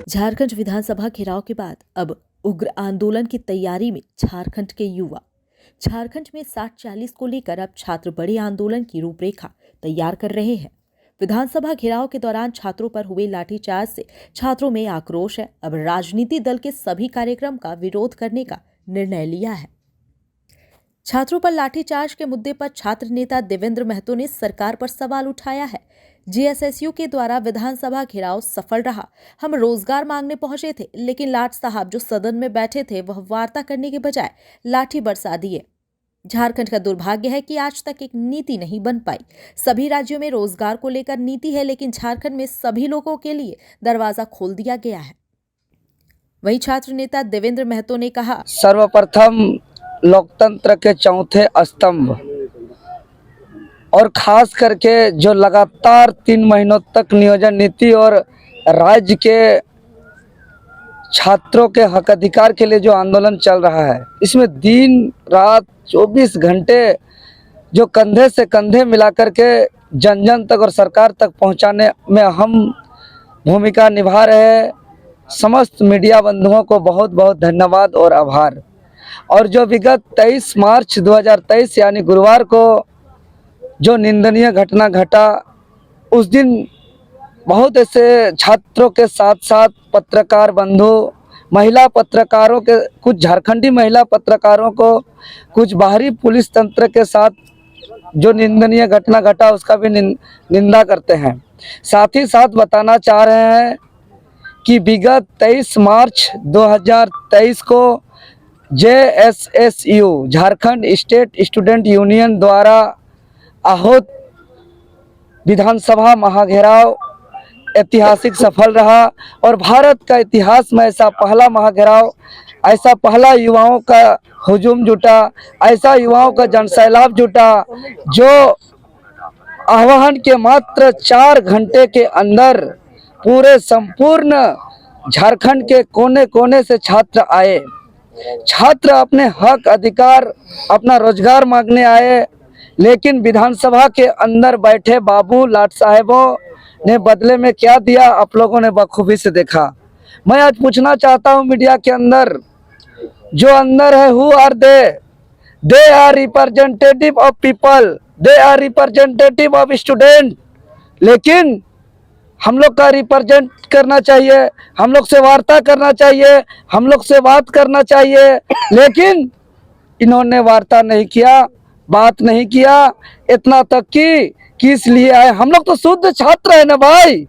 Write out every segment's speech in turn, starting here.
झारखंड विधानसभा घेराव के बाद अब उग्र आंदोलन की तैयारी में झारखंड के युवा। झारखंड में 60-40 को लेकर अब छात्र बड़े आंदोलन की रूपरेखा तैयार कर रहे हैं। विधानसभा घेराव के दौरान छात्रों पर हुए लाठीचार्ज से छात्रों में आक्रोश है। अब राजनीति दल के सभी कार्यक्रम का विरोध करने का निर्णय लिया है। छात्रों पर लाठीचार्ज के मुद्दे पर छात्र नेता देवेंद्र महतो ने सरकार पर सवाल उठाया है। जेएसएसयू के द्वारा विधानसभा घेराव सफल रहा। हम रोजगार मांगने पहुंचे थे, लेकिन लाट साहब जो सदन में बैठे थे वह वार्ता करने के बजाय लाठी बरसा दिए। झारखंड का दुर्भाग्य है कि आज तक एक नीति नहीं बन पाई। सभी राज्यों में रोजगार को लेकर नीति है, लेकिन झारखंड में सभी लोगों के लिए दरवाजा खोल दिया गया है। वहीं छात्र नेता देवेंद्र महतो ने कहा, सर्वप्रथम लोकतंत्र के चौथे स्तंभ और खास करके जो लगातार 3 महीनों तक नियोजन नीति और राज्य के छात्रों के हक अधिकार के लिए जो आंदोलन चल रहा है, इसमें दिन रात 24 घंटे जो कंधे से कंधे मिलाकर के जन जन तक और सरकार तक पहुंचाने में अहम भूमिका निभा रहे समस्त मीडिया बंधुओं को बहुत बहुत धन्यवाद और आभार। और जो विगत 23 मार्च 2023 यानी गुरुवार को जो निंदनीय घटना घटा, उस दिन बहुत ऐसे छात्रों के साथ साथ पत्रकार बंधु, महिला पत्रकारों के, कुछ झारखंडी महिला पत्रकारों को, कुछ बाहरी पुलिस तंत्र के साथ जो निंदनीय घटना घटा उसका भी निंदा करते हैं। साथ ही साथ बताना चाह रहे हैं कि विगत 23 मार्च 2023 को जेएसएसयू झारखंड स्टेट स्टूडेंट यूनियन द्वारा आहूत विधानसभा महाघेराव ऐतिहासिक सफल रहा और भारत का इतिहास में ऐसा पहला महाघेराव, ऐसा पहला युवाओं का हुजूम जुटा, ऐसा युवाओं का जनसैलाब जुटा जो आह्वान के मात्र 4 घंटे के अंदर पूरे संपूर्ण झारखंड के कोने कोने से छात्र आए। छात्र अपने हक अधिकार, अपना रोजगार मांगने आए, लेकिन विधानसभा के अंदर बैठे बाबू लाट साहेबों ने बदले में क्या दिया आप लोगों ने बखूबी से देखा। मैं आज पूछना चाहता हूं मीडिया के अंदर जो अंदर है, who are they are representative of people, they are representative of student. लेकिन हम लोग का रिप्रेजेंट करना चाहिए, हम लोग से वार्ता करना चाहिए, हम लोग से बात करना चाहिए, लेकिन इन्होंने वार्ता नहीं किया, बात नहीं किया। इतना तक कि किस लिए आए। हम लोग तो शुद्ध छात्र है ना भाई,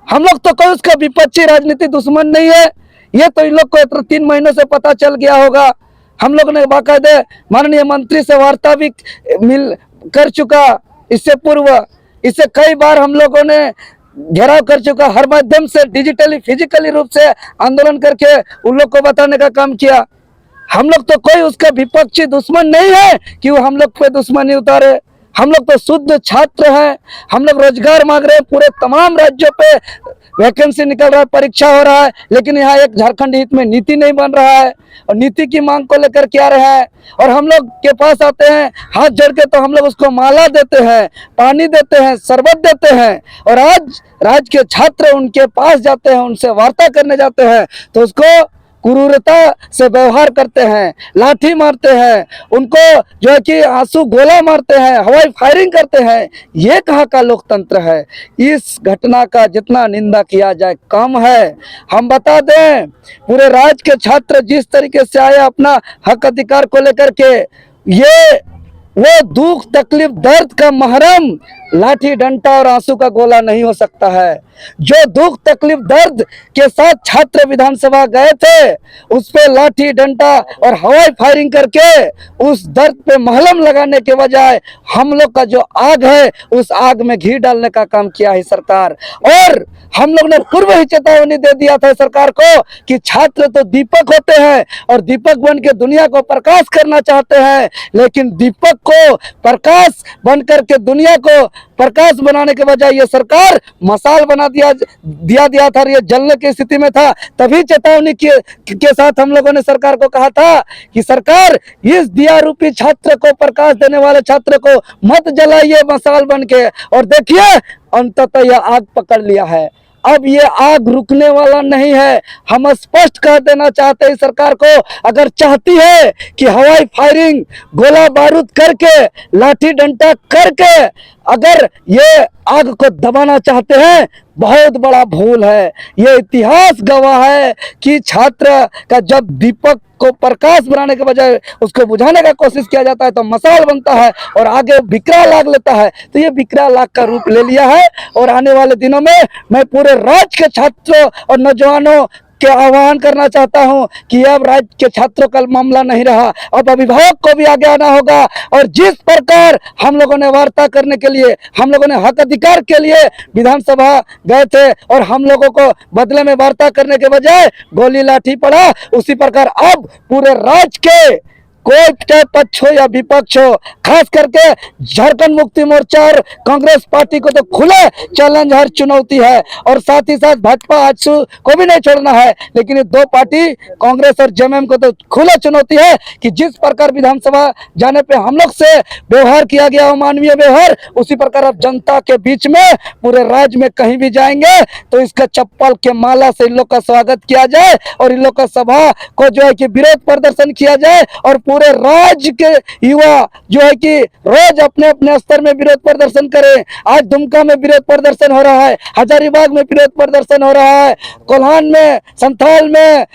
हम लोग तो कोई उसका विपक्षी राजनीति दुश्मन नहीं है। ये तो इन लोग को 3 महीनों से पता चल गया होगा। हम लोग ने बाकायदे माननीय मंत्री से वार्ता भी मिल कर चुका, इससे पूर्व इससे कई बार हम लोगों ने घेराव कर चुका, हर माध्यम से डिजिटली फिजिकली रूप से आंदोलन करके उन लोग को बताने का काम किया। हम लोग तो कोई उसका विपक्षी दुश्मन नहीं है कि वो हम लोग पे दुश्मनी उतारे। हम लोग तो शुद्ध छात्र हैं, हम लोग रोजगार मांग रहे हैं। पूरे तमाम राज्यों पे वैकेंसी निकल रहा है, परीक्षा हो रहा है, लेकिन यहाँ एक झारखंड हित में नीति नहीं बन रहा है और नीति की मांग को लेकर क्या रहे हैं। और हम लोग के पास आते हैं हाथ जोड़ के, तो हम लोग उसको माला देते हैं, पानी देते हैं, शरबत देते हैं। और आज राज्य के छात्र उनके पास जाते हैं, उनसे वार्ता करने जाते हैं तो उसको क्रूरता से व्यवहार करते हैं, लाठी मारते हैं, उनको जो है कि आंसू गोला मारते हैं, हवाई फायरिंग करते हैं। ये कहाँ का लोकतंत्र है। इस घटना का जितना निंदा किया जाए कम है। हम बता दें, पूरे राज्य के छात्र जिस तरीके से आए अपना हक अधिकार को लेकर के, ये वो दुख तकलीफ दर्द का महरम लाठी डंडा और आंसू का गोला नहीं हो सकता है। जो दुख तकलीफ दर्द के साथ छात्र विधानसभा गए थे, उस पे लाठी डंडा और हवाई फायरिंग करके उस दर्द पे महलम लगाने के बजाय हम लोग का जो आग है उस आग में घी डालने का काम किया है सरकार। और हम लोग ने पूर्व ही चेतावनी दे दिया था सरकार को कि छात्र तो दीपक होते हैं और दीपक बन के दुनिया को प्रकाश करना चाहते हैं, लेकिन दीपक को प्रकाश बन करके दुनिया को प्रकाश बनाने के बजाय ये सरकार मसाल बना दिया था। ये जलने की स्थिति में था। तभी चेतावनी के साथ हम लोगों ने सरकार को कहा था कि सरकार इस दिया रूपी छात्र को, प्रकाश देने वाले छात्र को मत जलाइए मसाल बन के। और देखिए अंततः यह आग पकड़ लिया है। अब ये आग रुकने वाला नहीं है। हम स्पष्ट कर देना चाहते हैं सरकार को, अगर चाहती है कि हवाई फायरिंग, गोला बारूद करके, लाठी डंडा करके अगर ये आग को दबाना चाहते हैं, बहुत बड़ा भूल है। ये इतिहास गवाह है कि छात्र का जब दीपक को प्रकाश बनाने के बजाय उसको बुझाने का कोशिश किया जाता है तो मशाल बनता है और आगे विकराल आग लेता है। तो ये विकराल आग का रूप ले लिया है। और आने वाले दिनों में मैं पूरे राज्य के छात्रों और नौजवानों के आह्वान करना चाहता हूं कि अब राज्य के छात्रों का मामला नहीं रहा, अब अभिभावक को भी आगे आना होगा। और जिस प्रकार हम लोगों ने वार्ता करने के लिए, हम लोगों ने हक अधिकार के लिए विधानसभा गए थे और हम लोगों को बदले में वार्ता करने के बजाय गोली लाठी पड़ा, उसी प्रकार अब पूरे राज्य के कोई चाहे पक्ष हो या विपक्ष हो, खास करके झारखंड मुक्ति मोर्चा और कांग्रेस पार्टी को तो खुले चैलेंज हर चुनौती है। और साथ ही साथ भाजपा आजसू को भी नहीं छोड़ना है। लेकिन ये दो पार्टी कांग्रेस और जेएमएम को तो खुले चुनौती है कि जिस प्रकार विधानसभा जाने पे हम लोग से व्यवहार किया गया, अमानवीय व्यवहार, उसी प्रकार अब जनता के बीच में पूरे राज्य में कहीं भी जाएंगे तो इसका चप्पल के माला से इन लोग का स्वागत किया जाए और इन लोग का सभा को जो है कि विरोध प्रदर्शन किया जाए। और पूरे राज्य के युवा जो है कि रोज अपने अपने स्तर में विरोध प्रदर्शन करें। आज दुमका में विरोध प्रदर्शन हो रहा है, हजारीबाग में विरोध प्रदर्शन हो रहा है, कोल्हान में, संथाल में,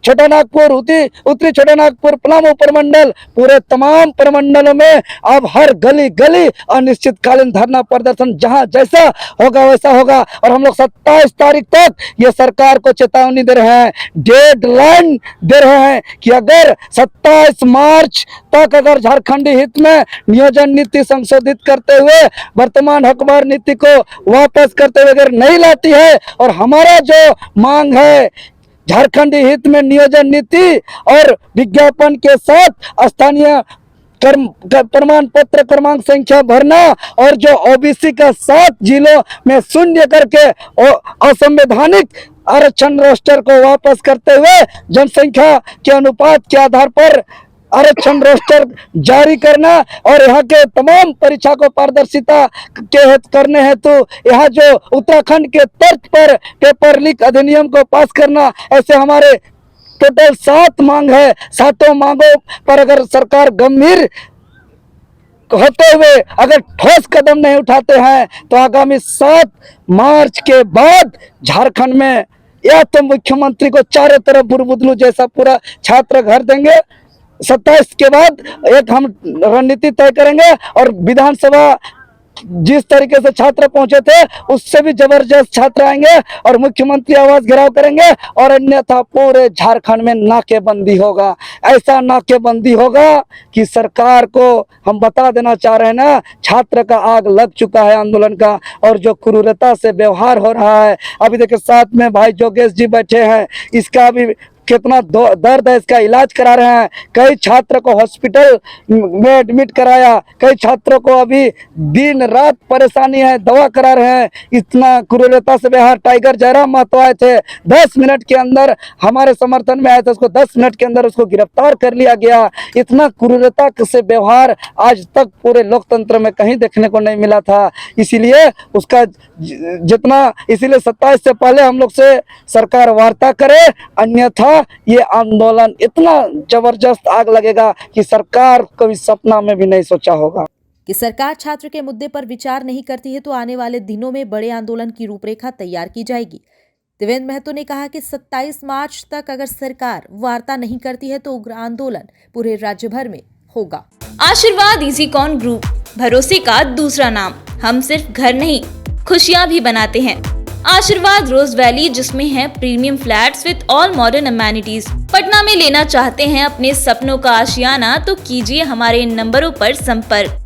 छोटा नागपुर, उत्तरी छोटा नागपुर, पलामू प्रमंडल, पूरे तमाम प्रमंडलों में अब हर गली गली अनिश्चितकालीन धरना प्रदर्शन जहां जैसा होगा वैसा होगा। और हम लोग 27 तारीख तक ये सरकार को चेतावनी दे रहे हैं, डेडलाइन दे रहे हैं कि अगर 27 मार्च तक अगर झारखंडी हित में नियोजन नीति संशोधित करते हुए वर्तमान हकमार नीति को वापस करते हुए अगर नहीं लाती है, और हमारा जो मांग है झारखंडी हित में नियोजन नीति और विज्ञापन के साथ स्थानीय प्रमाण पत्र क्रमांक संख्या भरना और जो ओबीसी का 7 जिलों में शून्य करके असंवैधानिक आरक्षण रोस्टर को वापस करते हुए जनसंख्या के अनुपात के आधार पर आरक्षण रोस्टर जारी करना और यहाँ के तमाम परीक्षा को पारदर्शिता के हेतु करने हेतु यहाँ जो उत्तराखंड के तर्क पर पेपर लीक अधिनियम को पास करना, ऐसे हमारे टोटल 7 मांग है। 7 मांगों पर अगर सरकार गंभीर होते हुए अगर ठोस कदम नहीं उठाते हैं तो आगामी 7 मार्च के बाद झारखंड में या तो मुख्यमंत्री को चारों तरफ बुरबुदलू जैसा पूरा छात्र घर देंगे, 27 के बाद एक हम रणनीति तय करेंगे और विधानसभा जिस तरीके से छात्र पहुंचे थे उससे भी जबरदस्त छात्र आएंगे और मुख्यमंत्री आवास घेराव करेंगे और अन्यथा पूरे झारखंड में नाकेबंदी होगा। ऐसा नाकेबंदी होगा कि सरकार को हम बता देना चाह रहे हैं ना, छात्र का आग लग चुका है आंदोलन का। और जो क्रूरता से व्यवहार हो रहा है, अभी देखिए साथ में भाई योगेश जी बैठे हैं, इसका भी कितना दर्द है, इसका इलाज करा रहे हैं। कई छात्र को हॉस्पिटल में एडमिट कराया, कई छात्रों को अभी दिन रात परेशानी है, दवा करा रहे हैं। इतना क्रूरता से व्यवहार। टाइगर जयराम महतो आए थे, 10 मिनट के अंदर हमारे समर्थन में आए थे, उसको 10 मिनट के अंदर उसको गिरफ्तार कर लिया गया। इतना क्रूरता से व्यवहार आज तक पूरे लोकतंत्र में कहीं देखने को नहीं मिला था। इसीलिए उसका इसीलिए 27 से पहले हम लोग से सरकार वार्ता करे, अन्यथा ये आंदोलन इतना जबरदस्त आग लगेगा कि सरकार कभी सपना में भी नहीं सोचा होगा। कि सरकार छात्र के मुद्दे पर विचार नहीं करती है तो आने वाले दिनों में बड़े आंदोलन की रूपरेखा तैयार की जाएगी। देवेंद्र महतो ने कहा कि 27 मार्च तक अगर सरकार वार्ता नहीं करती है तो उग्र आंदोलन पूरे राज्य भर में होगा। आशीर्वाद इजीकॉन ग्रुप, भरोसे का दूसरा नाम। हम सिर्फ घर नहीं, खुशियां भी बनाते हैं। आशीर्वाद रोज वैली, जिसमें है premium flats with all modern amenities. Patna में लेना चाहते हैं अपने सपनों का आशियाना, तो कीजिए हमारे इन नंबरों पर संपर्क।